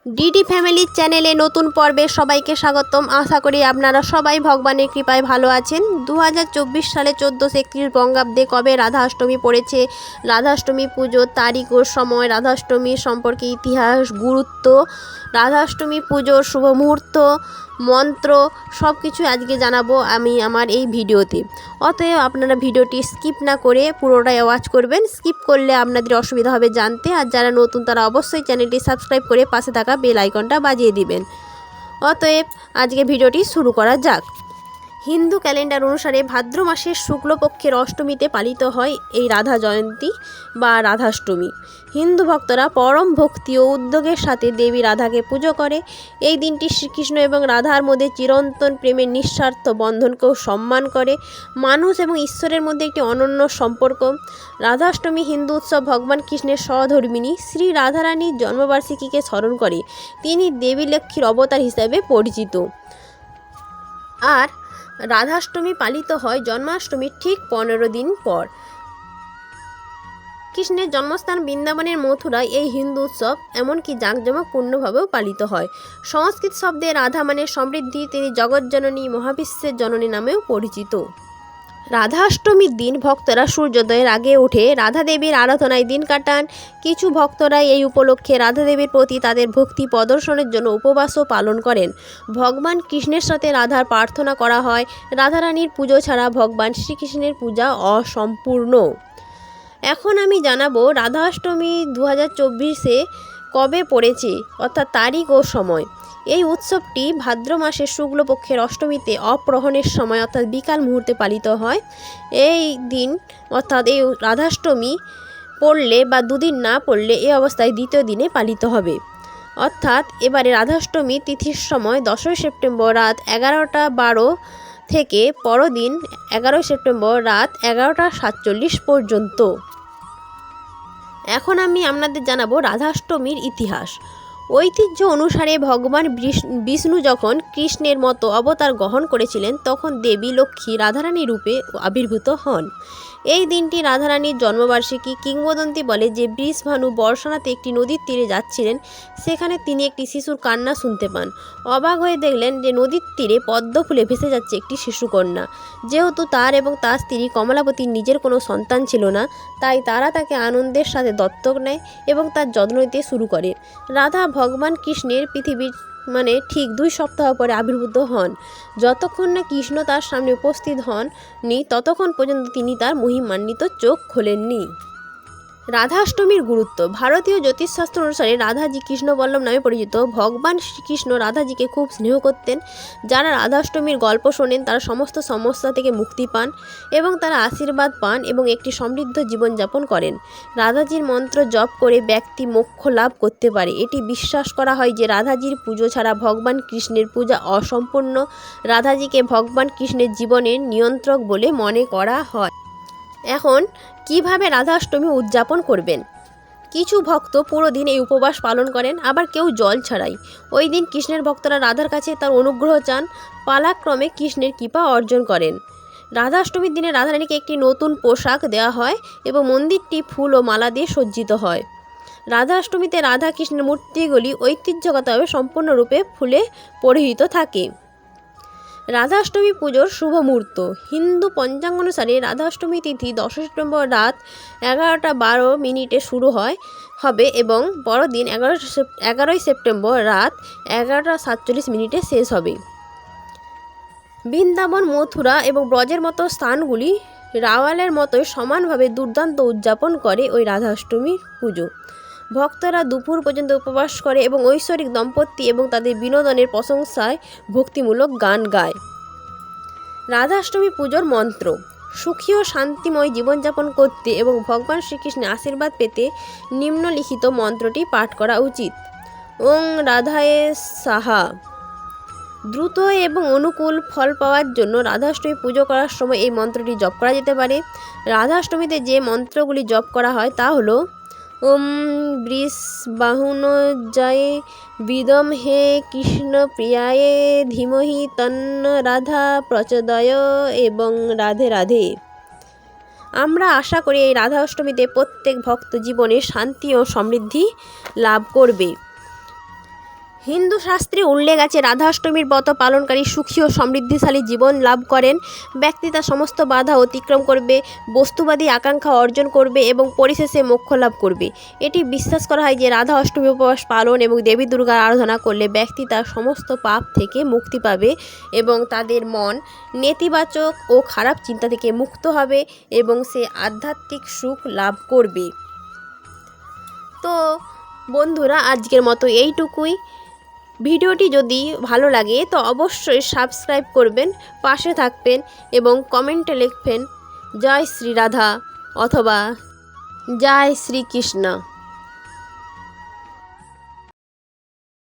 DD family চ্যানেলে নতুন পর্বে সবাইকে স্বাগতম। আশা করি আপনারা সবাই ভগবানের কৃপায় ভালো আছেন। 2024 সালে 1431 বঙ্গাব্দে কবে রাধাষ্টমী পড়েছে, রাধাষ্টমী পুজোর তারিখ ও সময়, রাধাষ্টমী সম্পর্কে ইতিহাস, গুরুত্ব, রাধাষ্টমী পুজোর শুভ মুহূর্ত, মন্ত্র সব কিছু আজকে জানাবো আমি আমার এই ভিডিওতে। অতএব আপনারা ভিডিওটি স্কিপ না করে পুরোটাই ওয়াচ করবেন। স্কিপ করলে আপনাদের অসুবিধা হবে জানতে। আর যারা নতুন তারা অবশ্যই চ্যানেলটি সাবস্ক্রাইব করে পাশে থাকা বেল আইকনটা বাজিয়ে দিবেন। অতএব আজকে ভিডিওটি শুরু করা যাক। হিন্দু ক্যালেন্ডার অনুসারে ভাদ্র মাসের শুক্লপক্ষের অষ্টমীতে পালিত হয় এই রাধা জয়ন্তী বা রাধাষ্টমী। হিন্দু ভক্তরা পরম ভক্তি ও উদ্যোগের সাথে দেবী রাধাকে পুজো করে। এই দিনটি শ্রীকৃষ্ণ এবং রাধার মধ্যে চিরন্তন প্রেমের নিঃস্বার্থ বন্ধনকেও সম্মান করে। মানুষ এবং ঈশ্বরের মধ্যে একটি অনন্য সম্পর্ক। রাধাষ্টমী হিন্দু উৎসব ভগবান কৃষ্ণের সহধর্মিণী শ্রী রাধারানীর জন্মবার্ষিকীকে স্মরণ করে। তিনি দেবী লক্ষ্মীর অবতার হিসাবে পরিচিত। আর রাধাষ্টমী পালিত হয় জন্মাষ্টমীর ঠিক 15 দিন পর। কৃষ্ণের জন্মস্থান বৃন্দাবনের মথুরায় এই হিন্দু উৎসব এমনকি জাঁকজমকপূর্ণভাবেও পালিত হয়। সংস্কৃত শব্দে রাধা মানে সমৃদ্ধি। তিনি জগজ্জননী, মহাবিশ্বের জননী নামেও পরিচিত। রাধাষ্টমীর দিন ভক্তরা সূর্যোদয়ের আগে উঠে রাধা দেবীর আরাধনায় দিন কাটান। কিছু ভক্তরা এই উপলক্ষে রাধা দেবীর প্রতি তাদের ভক্তি প্রদর্শনের জন্য উপবাসও পালন করেন। ভগবান কৃষ্ণের সাথে রাধার প্রার্থনা করা হয়। রাধারানীর পুজো ছাড়া ভগবান শ্রীকৃষ্ণের পূজা অসম্পূর্ণ। এখন আমি জানাবো রাধাষ্টমী 2024-এ কবে পড়েছে, অর্থাৎ তারিখ ও সময়। এই উৎসবটি ভাদ্র মাসের শুক্লপক্ষের অষ্টমীতে অপরাহ্নের সময় অর্থাৎ বিকাল মুহূর্তে পালিত হয়। এই দিন অর্থাৎ এই রাধাষ্টমী পড়লে বা দুদিন না পড়লে এই অবস্থায় দ্বিতীয় দিনে পালিত হবে। অর্থাৎ এবারে রাধাষ্টমী তিথির সময় 10ই সেপ্টেম্বর রাত 11:12 থেকে পরদিন 11ই সেপ্টেম্বর রাত 11:47 পর্যন্ত। এখন আমি আপনাদের জানাবো রাধাষ্টমীর ইতিহাস। ঐতিহ্য অনুসারে ভগবান বিষ্ণু যখন কৃষ্ণের মতো অবতার গ্রহণ করেছিলেন তখন দেবী লক্ষ্মী রাধারানী রূপে আবির্ভূত হন। এই দিনটি রাধারানীর জন্মবার্ষিকী। কিংবদন্তি বলে যে বৃষভানু বর্ষণাতে একটি নদীর তীরে যাচ্ছিলেন, সেখানে তিনি একটি শিশুর কান্না শুনতে পান। অবাক হয়ে দেখলেন যে নদীর তীরে পদ্ম ফুলে ভেসে যাচ্ছে একটি শিশুকন্যা। যেহেতু তার এবং তার স্ত্রী কমলাবতীর নিজের কোনো সন্তান ছিল না, তাই তারা তাকে আনন্দের সাথে দত্তক নেয় এবং তার যত্ন নিতে শুরু করে। রাধা ভগবান কৃষ্ণের পৃথিবীর ঠিক 2 সপ্তাহ পরে আবির্ভূত হন। যতক্ষণ না কৃষ্ণ তার সামনে উপস্থিত হননি ততক্ষণ পর্যন্ত তিনি তার মহিমান্বিত চোখ খোলেননি। রাধাষ্টমীর গুরুত্ব। ভারতীয় জ্যোতিষশাস্ত্র অনুসারে রাধাজি কৃষ্ণবল্লভ নামে পরিচিত। ভগবান শ্রীকৃষ্ণ রাধাজিকে খুব স্নেহ করতেন। যারা রাধাষ্টমীর গল্প শোনেন তারা সমস্ত সমস্যা থেকে মুক্তি পান এবং তারা আশীর্বাদ পান এবং একটি সমৃদ্ধ জীবনযাপন করেন। রাধাজির মন্ত্র জপ করে ব্যক্তি মোক্ষ লাভ করতে পারে। এটি বিশ্বাস করা হয় যে রাধাজির পুজো ছাড়া ভগবান কৃষ্ণের পূজা অসম্পূর্ণ। রাধাজিকে ভগবান কৃষ্ণের জীবনের নিয়ন্ত্রক বলে মনে করা হয়। এখন কিভাবে রাধাষ্টমী উদযাপন করবেন? কিছু ভক্ত পুরো দিন এই উপবাস পালন করেন, আবার কেউ জল ছাড়াই। ওই দিন কৃষ্ণের ভক্তরা রাধার কাছে তার অনুগ্রহ চান, পালাক্রমে কৃষ্ণের কৃপা অর্জন করেন। রাধাষ্টমীর দিনে রাধারানীকে একটি নতুন পোশাক দেওয়া হয় এবং মন্দিরটি ফুল ও মালা দিয়ে সজ্জিত হয়। রাধাষ্টমীতে রাধা কৃষ্ণের মূর্তিগুলি ঐতিহ্যগতভাবে সম্পূর্ণরূপে ফুলে পরিহিত থাকে। রাধাষ্টমী পুজোর শুভ মুহূর্ত। হিন্দু পঞ্চাঙ্গ অনুসারে রাধাষ্টমী তিথি 10 সেপ্টেম্বর রাত 11:12 শুরু হবে এবং পরদিন 11ই সেপ্টেম্বর রাত 11:47 শেষ হবে। বৃন্দাবন, মথুরা এবং ব্রজের মতো স্থানগুলি রাওয়ালের মতোই সমানভাবে দুর্দান্ত উদযাপন করে ওই রাধাষ্টমী পুজো। ভক্তরা দুপুর পর্যন্ত উপবাস করে এবং ঐশ্বরিক দম্পতি এবং তাদের বিনোদনের প্রশংসায় ভক্তিমূলক গান গায়। রাধাষ্টমী পুজোর মন্ত্র। সুখী ও শান্তিময় জীবনযাপন করতে এবং ভগবান শ্রীকৃষ্ণের আশীর্বাদ পেতে নিম্নলিখিত মন্ত্রটি পাঠ করা উচিত। ওং রাধায়ে সাহা। দ্রুত এবং অনুকূল ফল পাওয়ার জন্য রাধাষ্টমী পুজো করার সময় এই মন্ত্রটি জপ করা যেতে পারে। রাধাষ্টমীতে যে মন্ত্রগুলি জপ করা হয় তা হলো ওম বৃষবাহুনজায়ে বিদমহে কৃষ্ণ প্রিয়ায়ে ধীমহি তন্ন রাধা প্রচোদয় এবং রাধে রাধে। আমরা আশা করি এই রাধাষ্টমীতে প্রত্যেক ভক্ত জীবনে শান্তি ও সমৃদ্ধি লাভ করবে। হিন্দু শাস্ত্রে উল্লেখ আছে রাধাষ্টমীর ব্রত পালনকারী সুখী ও সমৃদ্ধিশালী জীবন লাভ করেন। ব্যক্তি তার সমস্ত বাধা অতিক্রম করবে, বস্তুবাদী আকাঙ্ক্ষা অর্জন করবে এবং পরিশেষে মোক্ষ লাভ করবে। এটি বিশ্বাস করা হয় যে রাধা অষ্টমী উপবাস পালন এবং দেবী দুর্গার আরাধনা করলে ব্যক্তি তার সমস্ত পাপ থেকে মুক্তি পাবে এবং তাদের মন নেতিবাচক ও খারাপ চিন্তা থেকে মুক্ত হবে এবং সে আধ্যাত্মিক সুখ লাভ করবে। তো বন্ধুরা, আজকের মতো এইটুকুই। ভিডিওটি যদি ভালো লাগে তো অবশ্যই সাবস্ক্রাইব করবেন, পাশে থাকবেন এবং কমেন্টে লিখবেন জয় শ্রী রাধা অথবা জয় শ্রীকৃষ্ণ।